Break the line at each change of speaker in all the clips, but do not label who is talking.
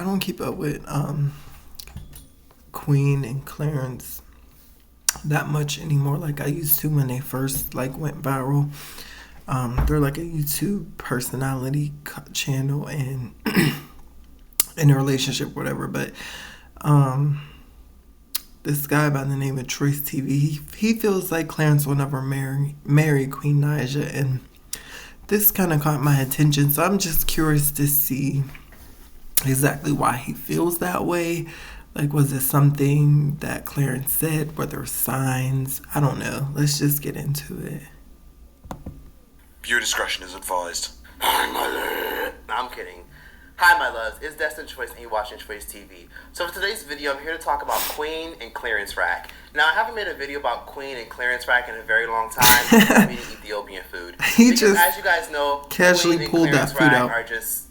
don't keep up with Queen and Clarence that much anymore like I used to when they first like went viral. They're like a YouTube personality channel and in a relationship, whatever. But this guy by the name of Choice TV, he feels like Clarence will never marry Queen Naija, and this kind of caught my attention. So I'm just curious to see exactly why he feels that way. Like, was it something that Clarence said? Were there signs? I don't know. Let's just get into it.
Viewer discretion is advised.
Hi, my love. No, I'm kidding. Hi, my loves. It's Destin Choice, and you're watching Choice TV. So for today's video, I'm here to talk about Queen and Clearance Rack. Now, I haven't made a video about Queen and Clearance Rack in a very long time. I'm eating Ethiopian food.
He
because,
just
as you guys know,
casually
Queen and
pulled
Clearance
that food
Rack
out.
are just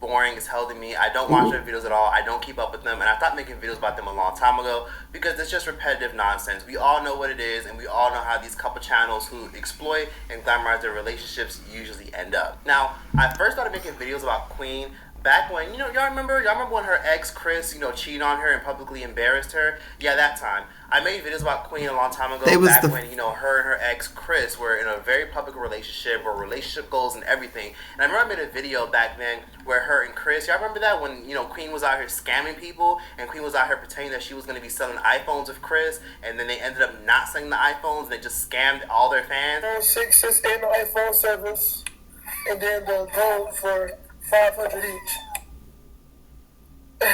boring as hell to me. I don't watch their videos at all. I don't keep up with them, and I stopped making videos about them a long time ago because it's just repetitive nonsense. We all know what it is, and we all know how these couple channels who exploit and glamorize their relationships usually end up. Now, I first started making videos about Queen back when, y'all remember when her ex Chris, cheated on her and publicly embarrassed her? Yeah, that time. I made videos about Queen a long time ago, when, her and her ex Chris were in a very public relationship, where relationship goals and everything. And I remember I made a video back then where her and Chris, y'all remember that when, Queen was out here scamming people, and Queen was out here pretending that she was going to be selling iPhones with Chris, and then they ended up not selling the iPhones, and they just scammed all their fans.
6 in the iPhone 7s, and then the gold for 500 each.
I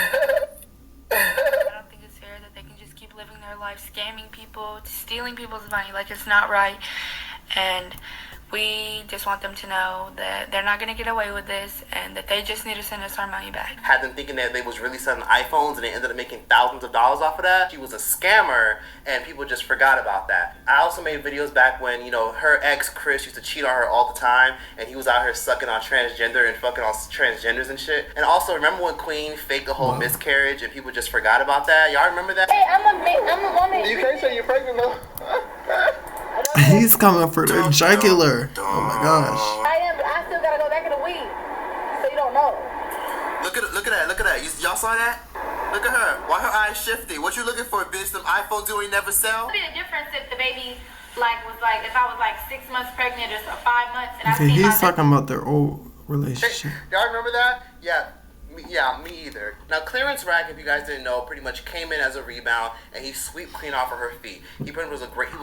don't think it's fair that they can just keep living their life scamming people, stealing people's money. Like, it's not right. And we just want them to know that they're not going to get away with this, and that they just need to send us our money back.
Had them thinking that they was really selling iPhones, and they ended up making thousands of dollars off of that. She was a scammer, and people just forgot about that. I also made videos back when, her ex Chris used to cheat on her all the time, and he was out here sucking on transgender and fucking on transgenders and shit. And also, remember when Queen faked a whole miscarriage, and people just forgot about that? Y'all remember that?
Hey, I'm a woman.
You can't say you're pregnant though.
He's coming for the jugular. Oh my gosh.
I still gotta go back in the weed. So you don't know.
Look at that. Y'all saw that? Look at her. Why her eyes shifting? What you looking for, bitch? Them iPhones you ain't never sell?
What would be the difference if the baby, if I was 6 months pregnant or 5 months, and
Okay, he's talking about their old relationship.
Y'all remember that? Yeah, me either. Now, Clearance Rack, if you guys didn't know, pretty much came in as a rebound, and he swept Queen off of her feet. He was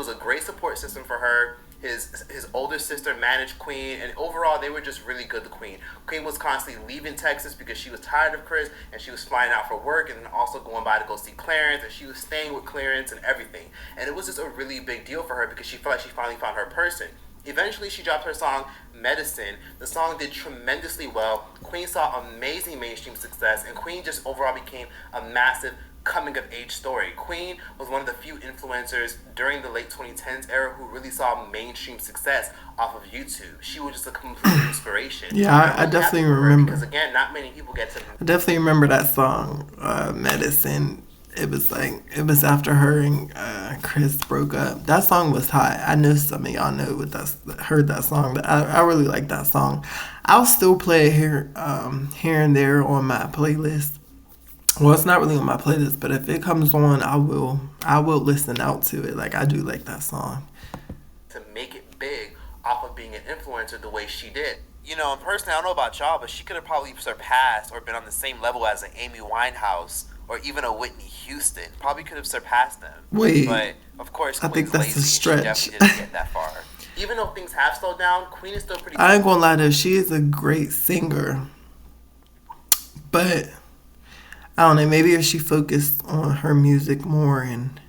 a great support system for her. His older sister managed Queen, and overall, they were just really good to Queen. Queen was constantly leaving Texas because she was tired of Chris, and she was flying out for work, and then also going by to go see Clarence, and she was staying with Clarence and everything. And it was just a really big deal for her because she felt like she finally found her person. Eventually, she dropped her song, Medicine. The song did tremendously well. Queen saw amazing mainstream success, and Queen just overall became a massive coming-of-age story. Queen was one of the few influencers during the late 2010s era who really saw mainstream success off of YouTube. She was just a complete inspiration.
Yeah, I definitely remember.
Because, again, not many people get to...
I definitely remember that song, Medicine. It was after her and Chris broke up. That song was hot. I know some of y'all heard that song, but I really like that song. I'll still play it here and there on my playlist. Well, it's not really on my playlist, but if it comes on, I will listen out to it. Like, I do like that song.
To make it big off of being an influencer the way she did. Personally, I don't know about y'all, but she could have probably surpassed or been on the same level as an Amy Winehouse or even a Whitney Houston. Probably could have surpassed them.
Wait.
But, of course,
I think
Queen's
that's a
lazy.
stretch.
She definitely didn't get that far. Even though things have slowed down, Queen is still pretty...
I ain't gonna lie to you, she is a great singer. But, I don't know, maybe if she focused on her music more and...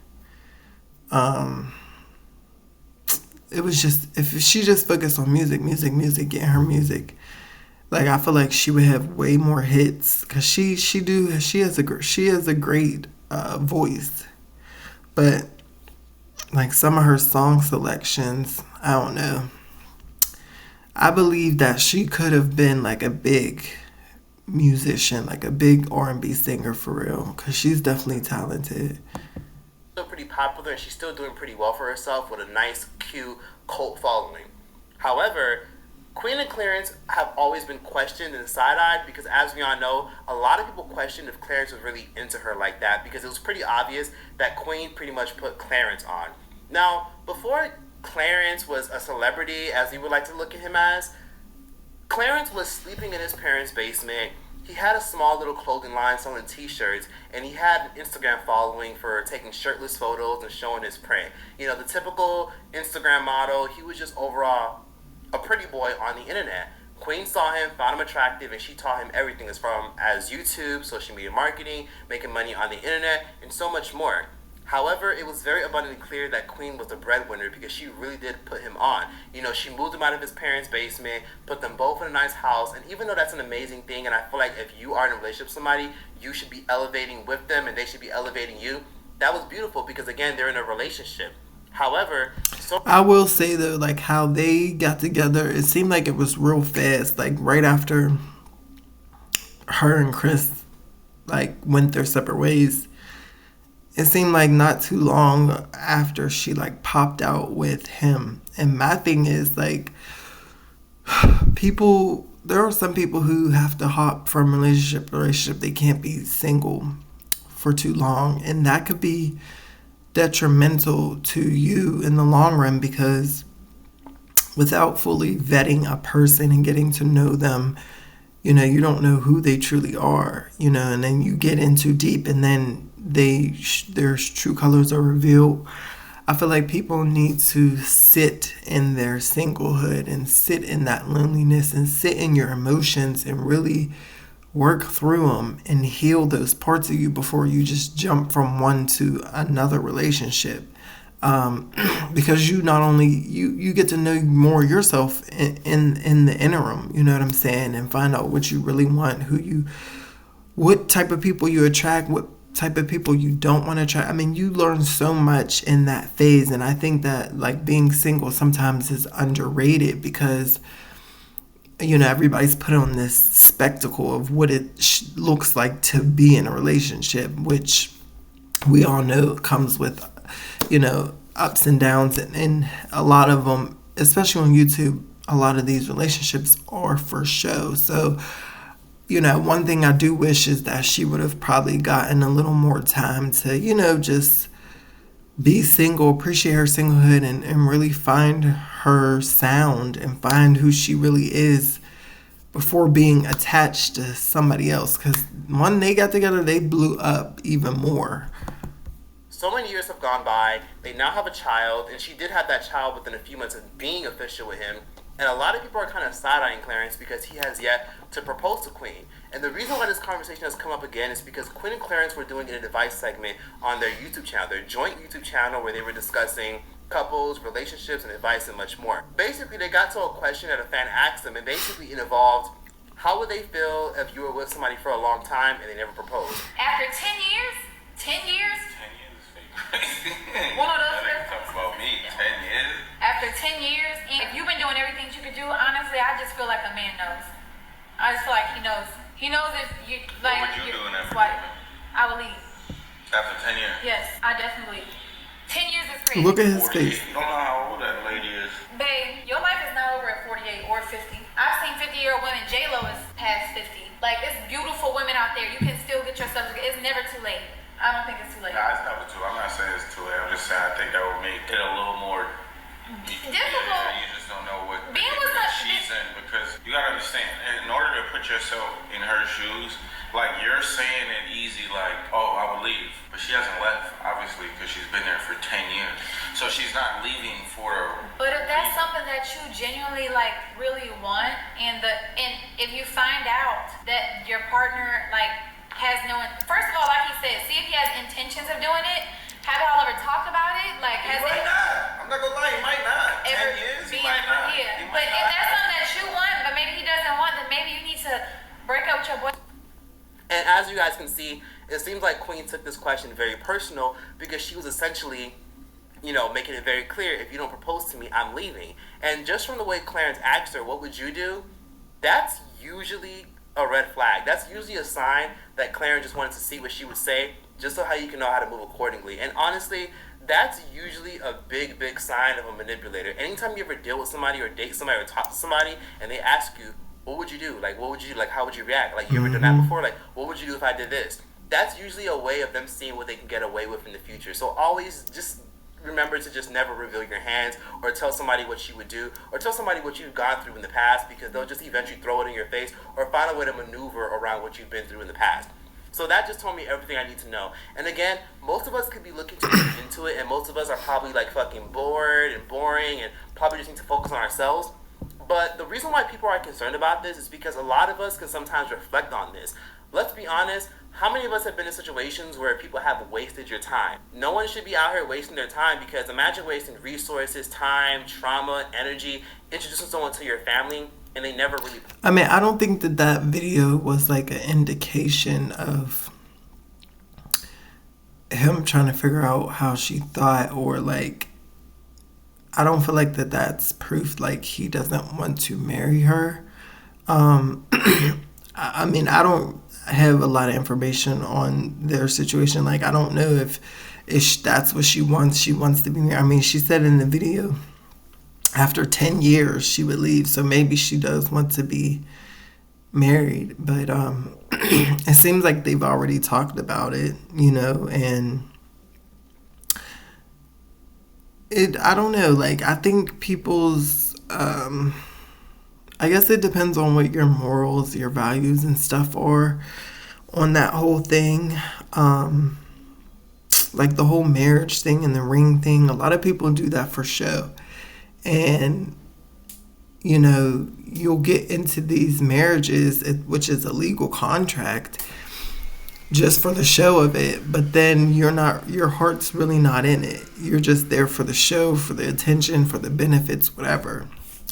It was just... If she just focused on music, getting her music... Like, I feel like she would have way more hits because she has a great voice, but like some of her song selections, I don't know. I believe that she could have been like a big musician, like a big R&B singer for real, because she's definitely talented.
Still pretty popular, and she's still doing pretty well for herself with a nice, cute cult following. However, Queen and Clarence have always been questioned and side-eyed because, as we all know, a lot of people questioned if Clarence was really into her like that because it was pretty obvious that Queen pretty much put Clarence on. Now, before Clarence was a celebrity, as you would like to look at him as, Clarence was sleeping in his parents' basement. He had a small little clothing line selling t-shirts, and he had an Instagram following for taking shirtless photos and showing his prey. You know, the typical Instagram model. He was just overall a pretty boy on the internet. Queen saw him, found him attractive, and she taught him everything as YouTube, social media marketing, making money on the internet, and so much more. However, it was very abundantly clear that Queen was the breadwinner because she really did put him on. You know, she moved him out of his parents' basement, put them both in a nice house, and even though that's an amazing thing, and I feel like if you are in a relationship with somebody, you should be elevating with them and they should be elevating you, that was beautiful because, again, they're in a relationship. However,
I will say though, like how they got together, it seemed like it was real fast. Like right after her and Chris like went their separate ways, it seemed like not too long after she like popped out with him. And my thing is like, there are some people who have to hop from relationship to relationship. They can't be single for too long, and that could be detrimental to you in the long run because without fully vetting a person and getting to know them, you know, you don't know who they truly are, you know, and then you get in too deep and then their true colors are revealed. I feel like people need to sit in their singlehood and sit in that loneliness and sit in your emotions and really work through them and heal those parts of you before you just jump from one to another relationship. Because you not only you get to know more yourself in the interim, you know what I'm saying, and find out what you really want, what type of people you attract, what type of people you don't want to attract. I mean, you learn so much in that phase, and I think that like being single sometimes is underrated because, you know, everybody's put on this spectacle of what it looks like to be in a relationship, which we all know comes with, you know, ups and downs. And a lot of them, especially on YouTube, a lot of these relationships are for show. So, you know, one thing I do wish is that she would have probably gotten a little more time to, you know, just be single, appreciate her singlehood, and really find her sound and find who she really is before being attached to somebody else. Because when they got together, they blew up even more.
So many years have gone by. They now have a child, and she did have that child within a few months of being official with him. And a lot of people are kind of side-eyeing Clarence because he has yet to propose to Queen. And the reason why this conversation has come up again is because Queen and Clarence were doing an advice segment on their YouTube channel, their joint YouTube channel, where they were discussing couples, relationships, and advice, and much more. Basically, they got to a question that a fan asked them, and basically it involved, how would they feel if you were with somebody for a long time and they never proposed?
After 10 years? 10 years?
10 years is fake.
One of those.
That ain't talking about me. 10 years?
After 10 years, if you've been doing everything you could do, honestly, I just feel like a man knows. I just feel like he knows. He knows if you, like...
What would you do in that
wife. I would leave.
After 10 years?
Yes, I definitely leave. 10 years is crazy.
Look at his
48.
face.
You don't know how old that lady is.
Babe, your life is not over at 48 or 50. I've seen 50-year-old women. J-Lo is past 50. Like, there's beautiful women out there. You can still get yourself together. It's never too late. I don't think it's too late.
Nah, it's never too. I'm not saying it's too late. I'm just saying I think that would make it a little more
difficult.
Yeah, you just don't know what
Being with
she's in, because you gotta understand, in order to put yourself in her shoes, like you're saying it easy, like, oh, I would leave, but she hasn't left, obviously, because she's been there for 10 years, so she's not leaving for.
But if that's something that you genuinely like really want, and if you find out that your partner like has no, first of all, like he said, see if he has intentions of doing it. Have y'all ever talked about it? Like,
He might not. I'm not gonna lie, he might not. 10 years, he might not.
Yeah. But if that's something that you want, but maybe he doesn't want, then maybe you need to break up with your boy.
And as you guys can see, it seems like Queen took this question very personal because she was essentially, you know, making it very clear, if you don't propose to me, I'm leaving. And just from the way Clarence asked her, what would you do? That's usually a red flag. That's usually a sign that Clarence just wanted to see what she would say, just so how you can know how to move accordingly. And honestly, that's usually a big, big sign of a manipulator. Anytime you ever deal with somebody or date somebody or talk to somebody and they ask you, what would you do? Like, what would you do? Like, how would you react? Like, you ever done that before? Like, what would you do if I did this? That's usually a way of them seeing what they can get away with in the future. So always just remember to just never reveal your hands or tell somebody what you would do or tell somebody what you've gone through in the past, because they'll just eventually throw it in your face or find a way to maneuver around what you've been through in the past. So that just told me everything I need to know. And again, most of us could be looking to get into it, and most of us are probably like fucking bored and boring and probably just need to focus on ourselves. But the reason why people are concerned about this is because a lot of us can sometimes reflect on this. Let's be honest, how many of us have been in situations where people have wasted your time? No one should be out here wasting their time, because imagine wasting resources, time, trauma, energy, introducing someone to your family, and they never really...
I mean, I don't think that video was like an indication of him trying to figure out how she thought, or like, I don't feel like that's proof like he doesn't want to marry her. I mean, I don't have a lot of information on their situation. Like, I don't know if that's what she wants. She wants to be married. I mean, she said in the video after 10 years she would leave, so maybe she does want to be married. But it seems like they've already talked about it, you know, and I don't know, like, I think people's I guess it depends on what your morals, your values and stuff are on that whole thing. Like the whole marriage thing and the ring thing, a lot of people do that for show. And, you know, you'll get into these marriages, which is a legal contract, just for the show of it. But then your heart's really not in it. You're just there for the show, for the attention, for the benefits, whatever.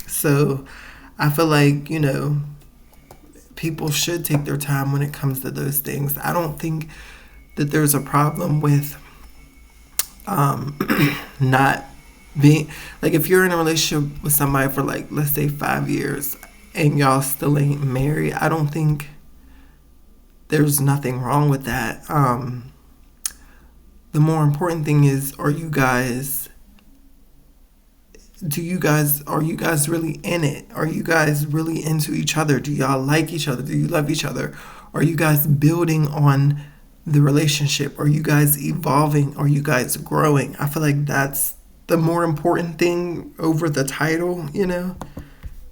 So I feel like, you know, people should take their time when it comes to those things. I don't think that there's a problem with not being, like, if you're in a relationship with somebody for, like, let's say 5 years and y'all still ain't married, I don't think there's nothing wrong with that. The more important thing is, are you guys really in it? Are you guys really into each other? Do y'all like each other? Do you love each other? Are you guys building on the relationship? Are you guys evolving? Are you guys growing? I feel like that's the more important thing over the title, you know?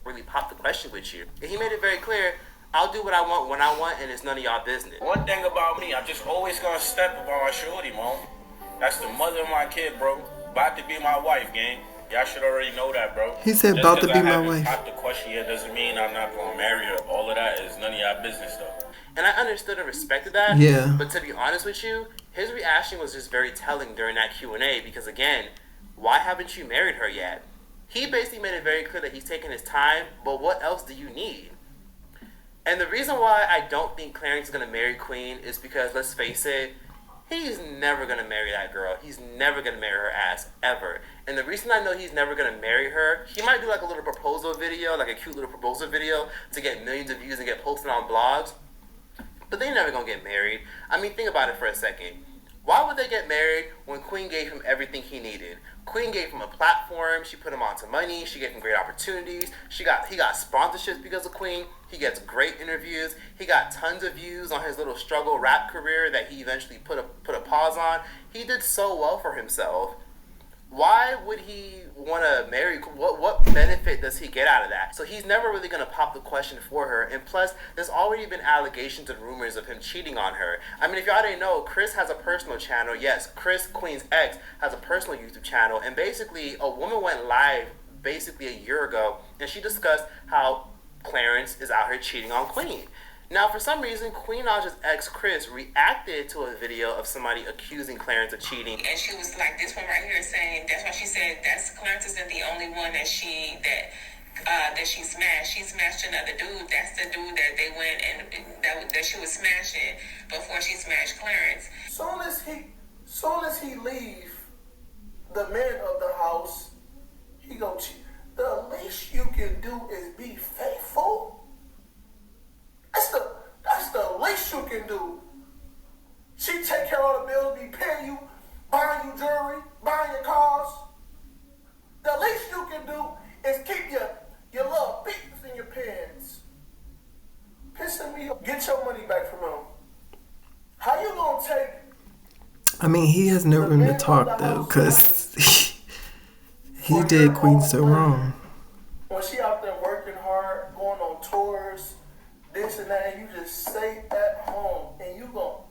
Really pop the question with you. And he made it very clear, I'll do what I want when I want, and it's none of y'all business.
One thing about me, I'm just always gonna step up on my shorty, mom. That's the mother of my kid, bro. About to be my wife, gang. Y'all should already know that, bro.
He said, about to be my wife.
Popped the question yet doesn't mean I'm not gonna marry her. All of that is none of y'all business, though.
And I understood and respected that.
Yeah.
But to be honest with you, his reaction was just very telling during that Q&A, because again, why haven't you married her yet? He basically made it very clear that he's taking his time, but what else do you need? And the reason why I don't think Clarence is going to marry Queen is because, let's face it, he's never going to marry that girl. He's never going to marry her ass, ever. And the reason I know he's never going to marry her, he might do like a little proposal video, like a cute little proposal video to get millions of views and get posted on blogs. But they never going to get married. I mean, think about it for a second. Why would they get married when Queen gave him everything he needed? Queen gave him a platform. She put him onto money. She gave him great opportunities. He got sponsorships because of Queen. He gets great interviews. He got tons of views on his little struggle rap career that he eventually put a pause on. He did so well for himself. Why would he want to marry? What benefit does he get out of that? So he's never really going to pop the question for her. And plus, there's already been allegations and rumors of him cheating on her. I mean, if y'all didn't know, Chris has a personal channel. Yes, Chris, Queen's ex, has a personal YouTube channel. And basically, a woman went live basically a year ago, and she discussed how Clarence is out here cheating on Queen. Now, for some reason, Queen Naja's ex, Chris, reacted to a video of somebody accusing Clarence of cheating.
And she was like, this one right here saying, that's why she said, Clarence isn't the only one that she smashed. She smashed another dude. That's the dude that they went and that she was smashing before she smashed Clarence.
Soon as he leave the man of the house, he go cheat. The least you can do is be faithful. That's the least you can do. She take care of all the bills, be paying you, buying you jewelry, buying your cars. The least you can do is keep your little beats in your pants. Pissing me off. Get your money back from him. How you gonna take?
I mean, he has no room to talk though, cause he did Queen so wrong.
When she out there working hard, going on tours, this and that, and you just stay at home and you go.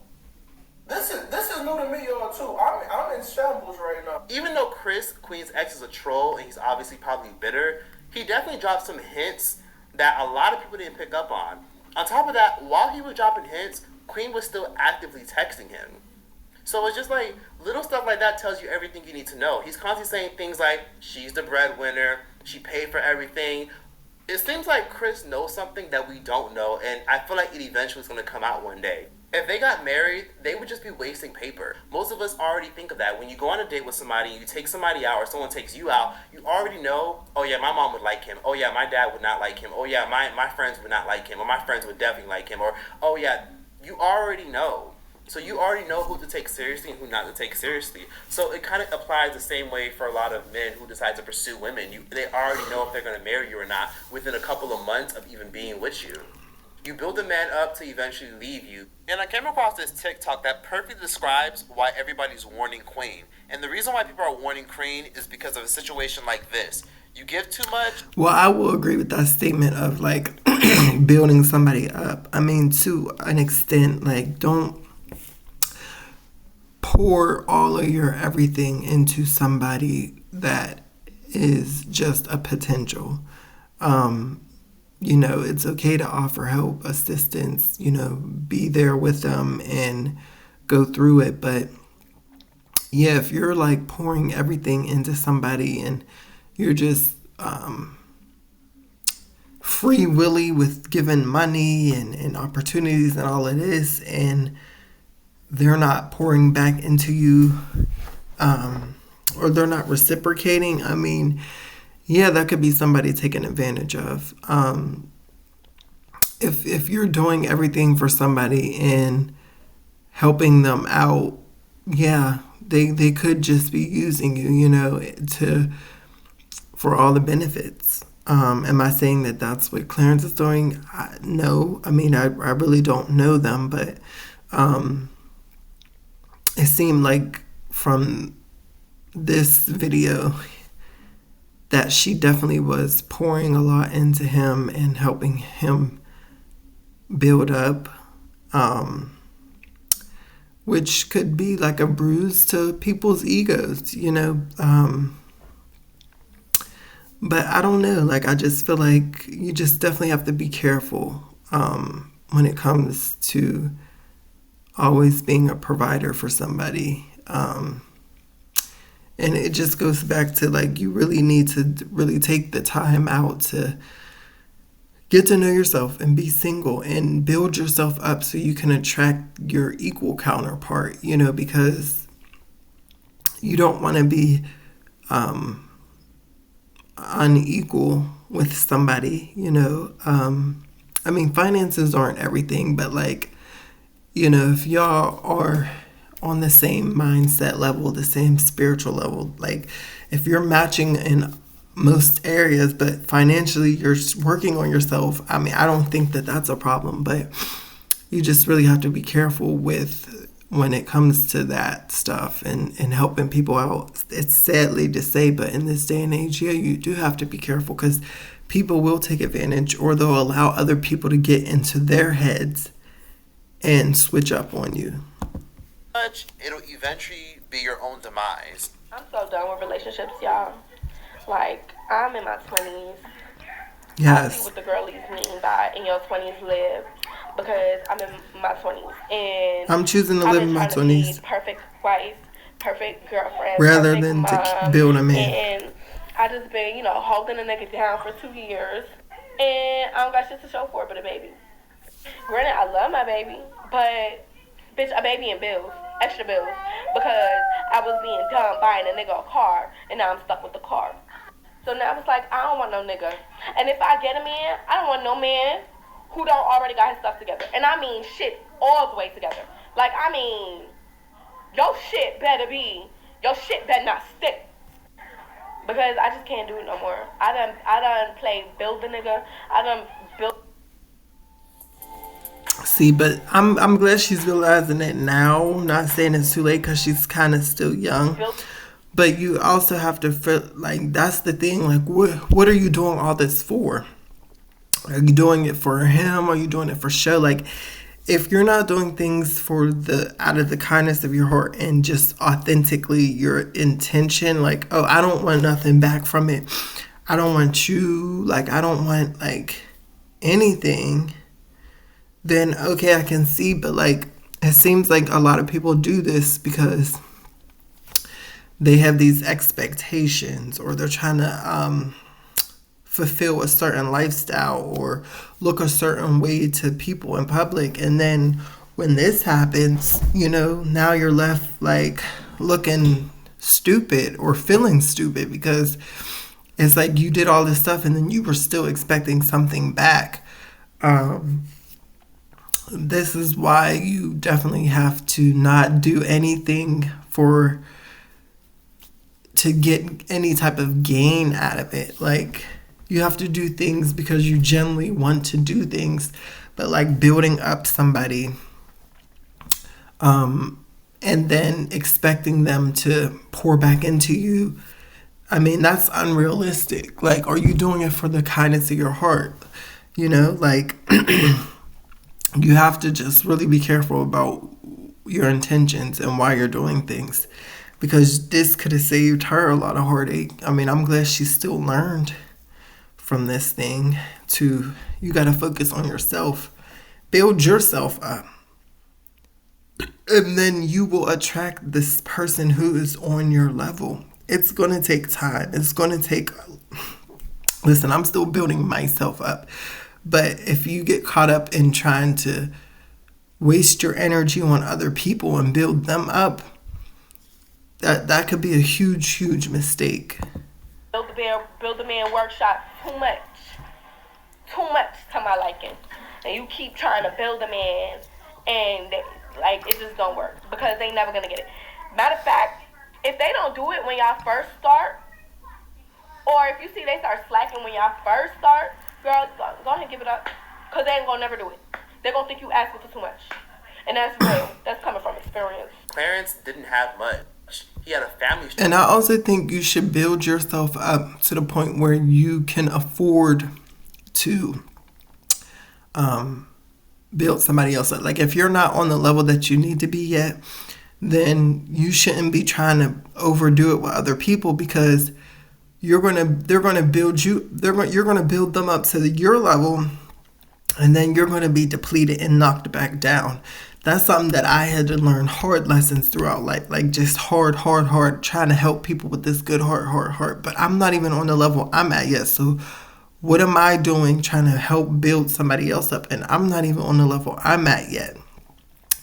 This is new to me, y'all too. I'm in shambles right now.
Even though Chris, Queen's ex, is a troll and he's obviously probably bitter, he definitely dropped some hints that a lot of people didn't pick up on. On top of that, while he was dropping hints, Queen was still actively texting him. So it's just like little stuff like that tells you everything you need to know. He's constantly saying things like, she's the breadwinner, she paid for everything. It seems like Chris knows something that we don't know, and I feel like it eventually is going to come out one day. If they got married, they would just be wasting paper. Most of us already think of that. When you go on a date with somebody, you take somebody out, or someone takes you out, you already know, oh yeah, my mom would like him. Oh yeah, my dad would not like him. Oh yeah, my friends would not like him. Or my friends would definitely like him. Or, oh yeah, you already know. So you already know who to take seriously and who not to take seriously. So it kind of applies the same way for a lot of men who decide to pursue women. They already know if they're going to marry you or not within a couple of months of even being with you. You build a man up to eventually leave you. And I came across this TikTok that perfectly describes why everybody's warning Queen. And the reason why people are warning Queen is because of a situation like this. You give too much.
Well, I will agree with that statement of like building somebody up. I mean, to an extent, like don't pour all of your everything into somebody that is just a potential. You know, it's okay to offer help, assistance, you know, be there with them and go through it. But yeah, if you're like pouring everything into somebody and you're just free willy with giving money and opportunities and all of this, and they're not pouring back into you, or they're not reciprocating, I mean, yeah, that could be somebody taken advantage of. If you're doing everything for somebody and helping them out, yeah, they could just be using you, you know, for all the benefits. Am I saying that that's what Clarence is doing? No. I mean, I really don't know them, but it seemed like from this video that she definitely was pouring a lot into him and helping him build up, which could be like a bruise to people's egos, you know. But I don't know, like I just feel like you just definitely have to be careful when it comes to always being a provider for somebody. And it just goes back to like you really need to really take the time out to get to know yourself and be single and build yourself up so you can attract your equal counterpart, you know, because you don't want to be unequal with somebody, you know. I mean, finances aren't everything, but like, you know, if y'all are on the same mindset level, the same spiritual level, like if you're matching in most areas, but financially you're working on yourself, I mean, I don't think that that's a problem, but you just really have to be careful with when it comes to that stuff and helping people out. It's sadly to say, but in this day and age, yeah, you do have to be careful because people will take advantage or they'll allow other people to get into their heads and switch up on you.
It'll eventually be your own demise.
I'm so done with relationships, y'all. Like, I'm in my 20s.
Yes.
I see what the girlies mean by in your 20s live, because I'm in my 20s and
I'm choosing to live in my 20s.
To be perfect wife, perfect girlfriend,
rather
perfect
than
mom,
to build a man.
And I just been, you know, holding a nigga down for 2 years, and I don't got shit to show for it but a baby. Granted, I love my baby, but bitch, a baby and bills, extra bills, because I was being dumb buying a nigga a car, and now I'm stuck with the car. So now it's like, I don't want no nigga. And if I get a man, I don't want no man who don't already got his stuff together. And I mean shit all the way together. Like, I mean, your shit better not stick. Because I just can't do it no more. I done played build the nigga. I done built.
See, but I'm glad she's realizing it now. Not saying it's too late because she's kind of still young. But you also have to feel like that's the thing. Like, what are you doing all this for? Are you doing it for him? Or are you doing it for show? Like, if you're not doing things for out of the kindness of your heart and just authentically your intention, like, oh, I don't want nothing back from it. I don't want you, like, I don't want, like, anything. Then, okay, I can see, but, like, it seems like a lot of people do this because they have these expectations or they're trying to, fulfill a certain lifestyle or look a certain way to people in public. And then when this happens, you know, now you're left like looking stupid or feeling stupid because it's like you did all this stuff and then you were still expecting something back. This is why you definitely have to not do anything to get any type of gain out of it. Like, you have to do things because you genuinely want to do things, but like building up somebody and then expecting them to pour back into you, I mean, that's unrealistic. Like, are you doing it for the kindness of your heart? You know, like, you have to just really be careful about your intentions and why you're doing things, because this could have saved her a lot of heartache. I mean, I'm glad she still learned from this thing. You got to focus on yourself, build yourself up, and then you will attract this person who is on your level. It's going to take time. It's going to take, listen, I'm still building myself up, but if you get caught up in trying to waste your energy on other people and build them up, that could be a huge mistake.
Build a man workshop too much to my liking, and you keep trying to build a man, and like it just don't work because they never gonna get it. Matter of fact, if they don't do it when y'all first start, or if you see they start slacking when y'all first start, girl, go ahead and give it up, cause they ain't gonna never do it. They're gonna think you asking for too much, and that's real. That's coming from experience.
Clarence didn't have much. He had a family.
And I also think you should build yourself up to the point where you can afford to build somebody else up. Like, if you're not on the level that you need to be yet, then you shouldn't be trying to overdo it with other people, because they're gonna build them up to your level, and then you're gonna be depleted and knocked back down. That's something that I had to learn hard lessons throughout life, like just hard, trying to help people with this good heart. But I'm not even on the level I'm at yet. So what am I doing trying to help build somebody else up? And I'm not even on the level I'm at yet.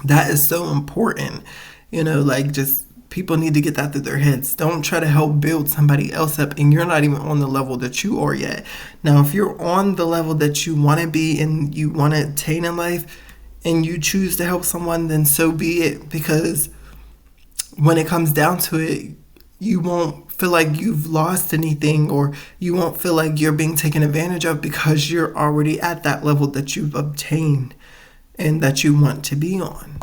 That is so important. You know, like, just people need to get that through their heads. Don't try to help build somebody else up and you're not even on the level that you are yet. Now, if you're on the level that you want to be and you want to attain in life, and you choose to help someone, then so be it. Because when it comes down to it, you won't feel like you've lost anything, or you won't feel like you're being taken advantage of, because you're already at that level that you've obtained and that you want to be on.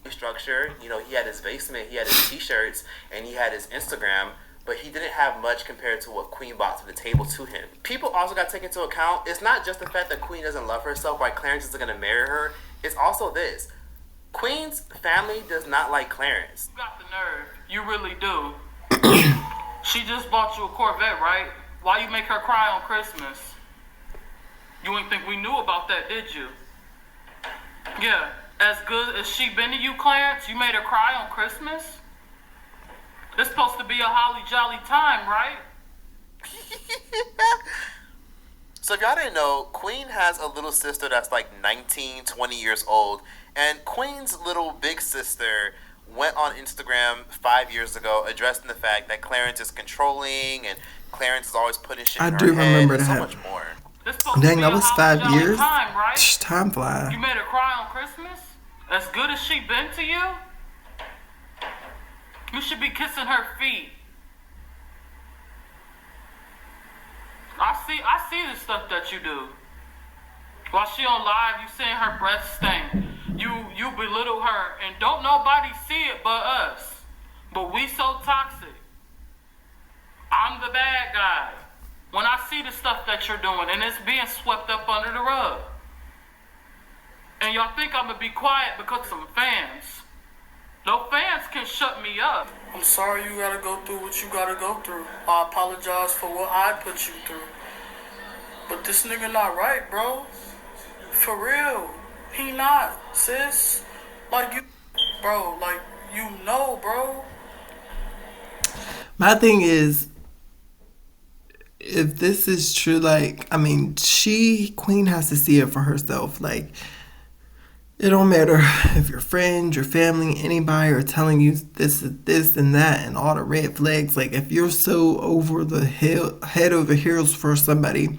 Structure, you know, he had his basement, he had his t-shirts, and he had his Instagram, but he didn't have much compared to what Queen brought to the table to him. People also got to take into account, it's not just the fact that Queen doesn't love herself, why Clarence isn't going to marry her. It's also this. Queen's family does not like Clarence.
You got the nerve. You really do. She just bought you a Corvette, right? Why you make her cry on Christmas? You ain't think we knew about that, did you? Yeah, as good as she been to you, Clarence, you made her cry on Christmas? It's supposed to be a holly jolly time, right?
So if y'all didn't know, Queen has a little sister that's like 19, 20 years old. And Queen's little big sister went on Instagram 5 years ago addressing the fact that Clarence is controlling and Clarence is always putting shit in her head. I do remember that. So much more.
Dang, that was 5 years?
Time, right?
Time flies.
You made her cry on Christmas? As good as she been to you? You should be kissing her feet. I see the stuff that you do. While she on live, you seeing her breath stink. You belittle her, and don't nobody see it but us. But we so toxic. I'm the bad guy. When I see the stuff that you're doing, and it's being swept up under the rug. And y'all think I'm gonna be quiet because of some fans. No fans can shut me up. I'm sorry you gotta go through what you gotta go through. I apologize for what I put you through. But this nigga not right, bro. For real. He not, sis. Like you, bro, like you know, bro.
My thing is, if this is true, like, I mean, Queen has to see it for herself. Like, it don't matter if your friends, your family, anybody are telling you this and that and all the red flags. Like, if you're so over the head over heels for somebody,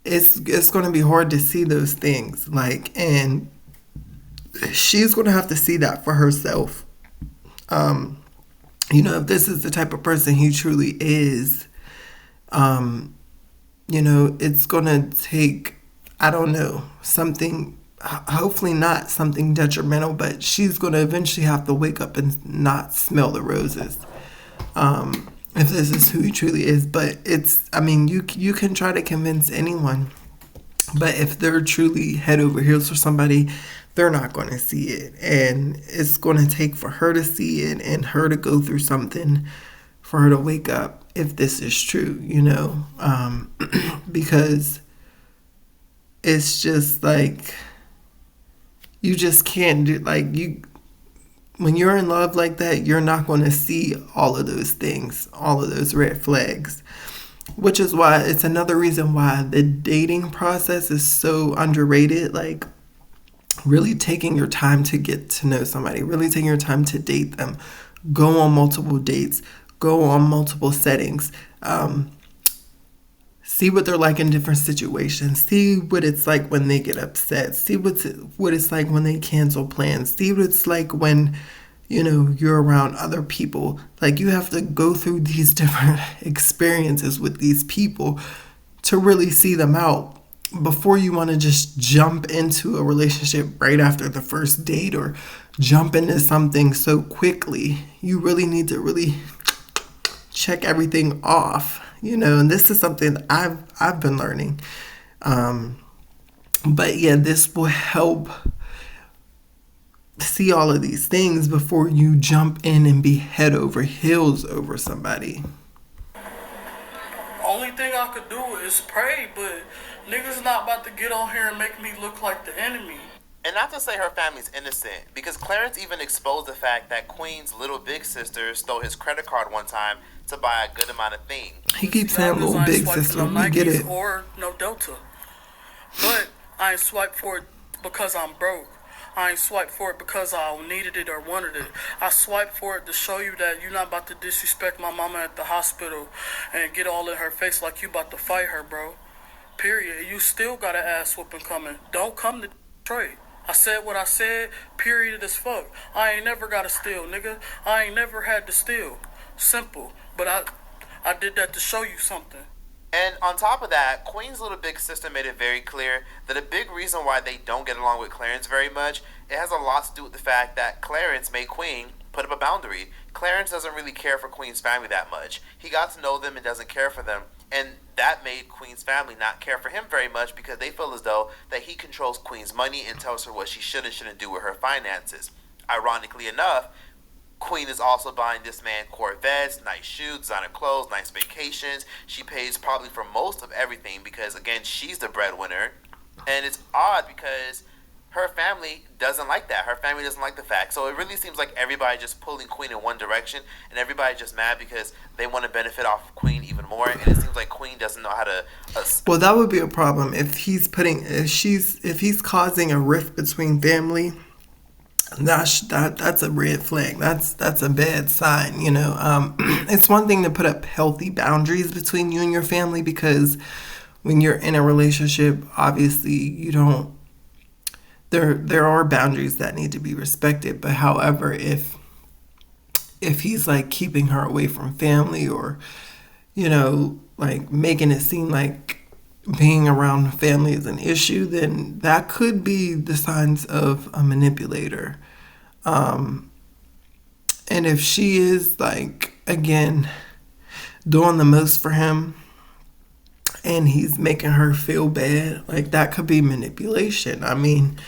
it's going to be hard to see those things. Like, and she's going to have to see that for herself. You know, if this is the type of person he truly is, you know, it's going to take, I don't know, something, hopefully not something detrimental, but she's going to eventually have to wake up and not smell the roses. If this is who he truly is. But it's, I mean, you can try to convince anyone, but if they're truly head over heels for somebody, they're not going to see it. And it's going to take for her to see it and her to go through something for her to wake up, if this is true, you know, because it's just like, you just can't do, like, when you're in love like that, you're not going to see all of those things, all of those red flags, which is why it's another reason why the dating process is so underrated. Like, really taking your time to get to know somebody, really taking your time to date them, go on multiple dates, go on multiple settings, see what they're like in different situations, see what it's like when they get upset, see what it's like when they cancel plans, see what it's like when, you know, you're around other people. Like, you have to go through these different experiences with these people to really see them out before you want to just jump into a relationship right after the first date or jump into something so quickly. You really need to really check everything off, you know, and this is something I've been learning. But yeah, this will help see all of these things before you jump in and be head over heels over somebody.
Only thing I could do is pray, but niggas not about to get on here and make me look like the enemy.
And not to say her family's innocent, because Clarence even exposed the fact that Queen's little big sister stole his credit card one time to buy a good amount of things.
He keeps saying little big sister, we get it.
Or no Delta. But I ain't swiped for it because I'm broke. I ain't swiped for it because I needed it or wanted it. I swiped for it to show you that you're not about to disrespect my mama at the hospital and get all in her face like you about to fight her, bro. Period. You still got an ass whooping coming. Don't come to Detroit. I said what I said, period as fuck. I ain't never got to steal, nigga. I ain't never had to steal. Simple. But I did that to show you something.
And on top of that, Queen's little big sister made it very clear that a big reason why they don't get along with Clarence very much, it has a lot to do with the fact that Clarence made Queen put up a boundary. Clarence doesn't really care for Queen's family that much. He got to know them and doesn't care for them. And that made Queen's family not care for him very much because they feel as though that he controls Queen's money and tells her what she should and shouldn't do with her finances. Ironically enough, Queen is also buying this man Corvettes, nice shoes, designer clothes, nice vacations. She pays probably for most of everything because, again, she's the breadwinner. And it's odd because her family doesn't like that. Her family doesn't like the fact. So it really seems like everybody just pulling Queen in one direction and everybody just mad because they want to benefit off of Queen even more. And it seems like Queen doesn't know how to...
Well, that would be a problem if he's causing a rift between family. That's a red flag. That's a bad sign, you know. It's one thing to put up healthy boundaries between you and your family because when you're in a relationship, obviously you don't. There are boundaries that need to be respected. But however, if if he's like keeping her away from family, or, you know, like making it seem like being around family is an issue, then that could be the signs of a manipulator. And if she is, like, again, doing the most for him and he's making her feel bad, like, that could be manipulation. I mean,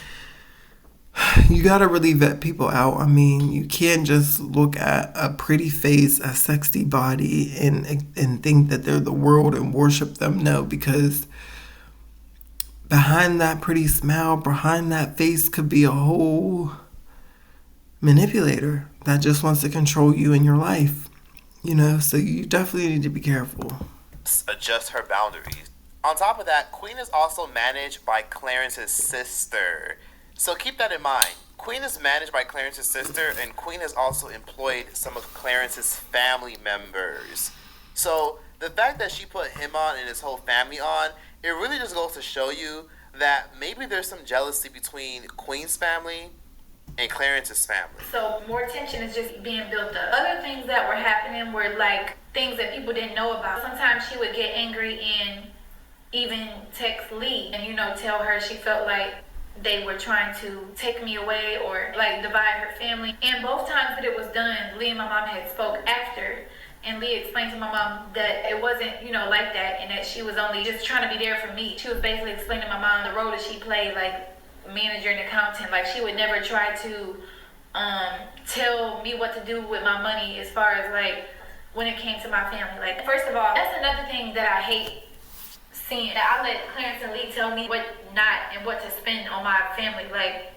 you gotta really vet people out. I mean, you can't just look at a pretty face, a sexy body, and think that they're the world and worship them. No, because behind that pretty smile, behind that face, could be a whole manipulator that just wants to control you and your life. You know, so you definitely need to be careful.
Adjust her boundaries. On top of that, Queen is also managed by Clarence's sister. So keep that in mind. Queen is managed by Clarence's sister, and Queen has also employed some of Clarence's family members. So the fact that she put him on and his whole family on, it really just goes to show you that maybe there's some jealousy between Queen's family and Clarence's family.
So more tension is just being built up. Other things that were happening were like things that people didn't know about. Sometimes she would get angry and even text Lee and, you know, tell her she felt like they were trying to take me away or like divide her family. And both times that it was done, Lee and my mom had spoke after. And Lee explained to my mom that it wasn't, you know, like that, and that she was only just trying to be there for me. She was basically explaining to my mom the role that she played, like manager and accountant. Like, she would never try to tell me what to do with my money as far as like when it came to my family. Like, first of all, that's another thing that I hate seeing, that I let Clarence and Lee tell me what not and what to spend on my family. Like,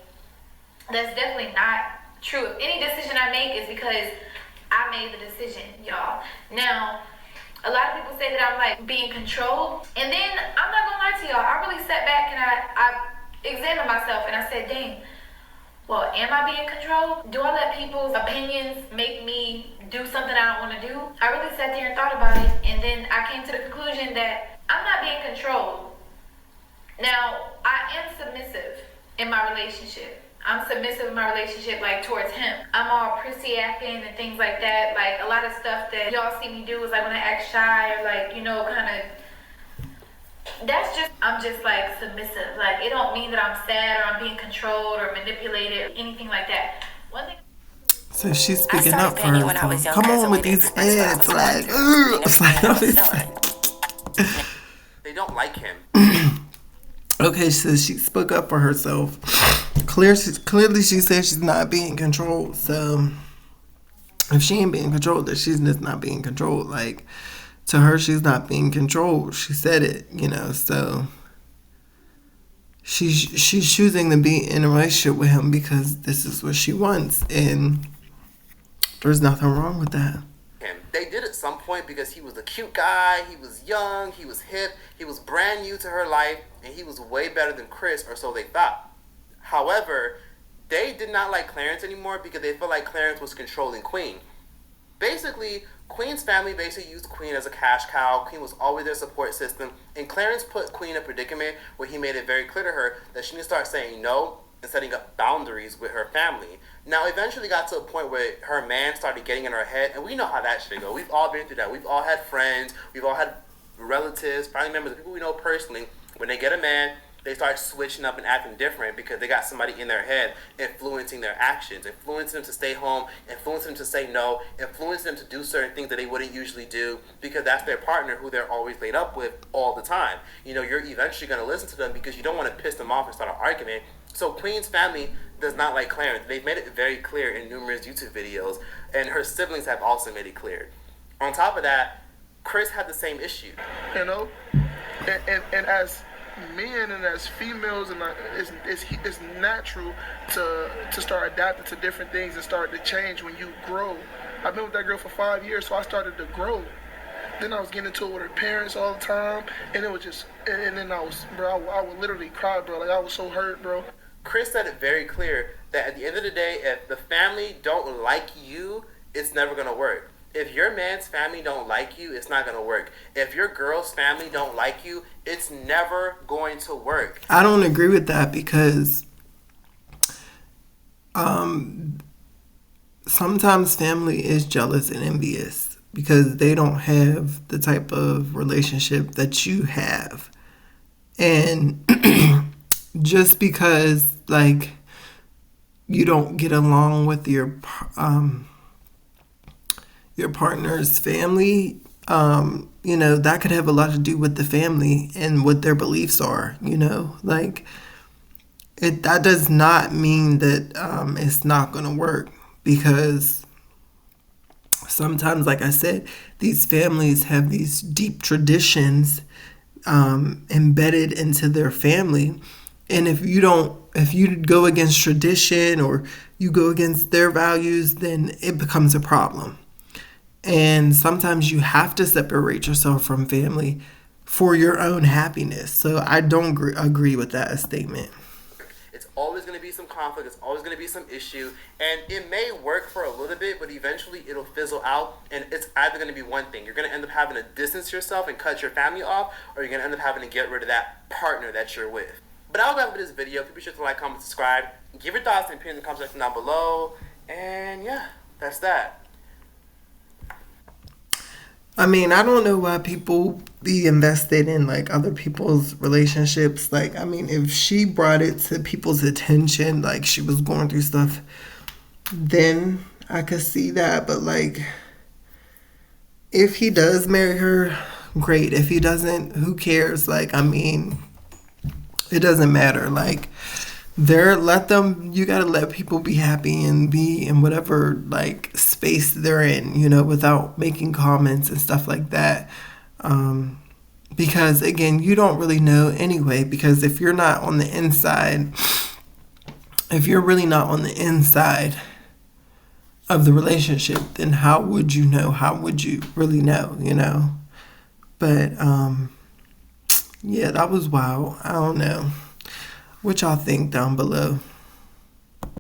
that's definitely not true. If any decision I make is because I made the decision, y'all. Now, a lot of people say that I'm like being controlled, and then I'm not gonna lie to y'all, I really sat back and I examined myself and I said, dang, well, am I being controlled? Do I let people's opinions make me do something I don't want to do? I really sat there and thought about it, and then I came to the conclusion that I'm not being controlled. Now, I am submissive in my relationship. I'm submissive in my relationship, like, towards him. I'm all prissy acting and things like that. Like, a lot of stuff that y'all see me do is like when I act shy or like, you know, kind of, that's just, I'm just like submissive. Like, it don't mean that I'm sad or I'm being controlled or manipulated or anything like that. One thing.
So she's speaking up for herself. Come on with these ads, like,
They don't like him.
Okay, so she spoke up for herself. Clearly she said she's not being controlled. So if she ain't being controlled, then she's just not being controlled. Like, to her, she's not being controlled. She said it, you know. So she's choosing to be in a relationship with him because this is what she wants, and there's nothing wrong with that.
They did at some point because he was a cute guy, he was young, he was hip, he was brand new to her life, and he was way better than Chris, or so they thought. However, they did not like Clarence anymore because they felt like Clarence was controlling Queen. Basically, Queen's family basically used Queen as a cash cow. Queen was always their support system, and Clarence put Queen in a predicament where he made it very clear to her that she needs to start saying no and setting up boundaries with her family. Now, eventually got to a point where her man started getting in her head, and we know how that shit go. We've all been through that. We've all had friends, we've all had relatives, family members, people we know personally. When they get a man, they start switching up and acting different because they got somebody in their head influencing their actions, influencing them to stay home, influencing them to say no, influencing them to do certain things that they wouldn't usually do because that's their partner who they're always laid up with all the time. You know, you're eventually going to listen to them because you don't want to piss them off and start an argument. So Queen's family does not like Clarence. They've made it very clear in numerous YouTube videos, and her siblings have also made it clear. On top of that, Chris had the same issue.
You know, and as men and as females, and it's natural to start adapting to different things and start to change when you grow. I've been with that girl for 5 years, so I started to grow. Then I was getting into it with her parents all the time, and it was just, and then I was, bro, I would literally cry, bro. Like, I was so hurt, bro.
Chris said it very clear that at the end of the day, if the family don't like you, it's never going to work. If your man's family don't like you, it's not going to work. If your girl's family don't like you, it's never going to work.
I don't agree with that because sometimes family is jealous and envious because they don't have the type of relationship that you have. And just because, like, you don't get along with your partner's family, that could have a lot to do with the family and what their beliefs are, like that does not mean that it's not going to work, because sometimes, like I said, these families have these deep traditions embedded into their family. And if you go against tradition or you go against their values, then it becomes a problem. And sometimes you have to separate yourself from family for your own happiness. So I don't agree with that statement.
It's always going to be some conflict. It's always going to be some issue. And it may work for a little bit, but eventually it'll fizzle out. And it's either going to be one thing. You're going to end up having to distance yourself and cut your family off, or you're going to end up having to get rid of that partner that you're with. But I'll wrap up this video. Be sure to like, comment, subscribe. Give your thoughts and opinions in the comment section down below. And yeah, that's that.
I mean, I don't know why people be invested in, like, other people's relationships. Like, I mean, if she brought it to people's attention, like, she was going through stuff, then I could see that. But, like, if he does marry her, great. If he doesn't, who cares? Like, I mean, it doesn't matter. Like, you gotta let people be happy and be in whatever, like, space they're in, without making comments and stuff like that. Because, again, you don't really know anyway, because if you're not on the inside, if you're really not on the inside of the relationship, then how would you know? How would you really know, But, yeah, that was wild. I don't know. What y'all think down below?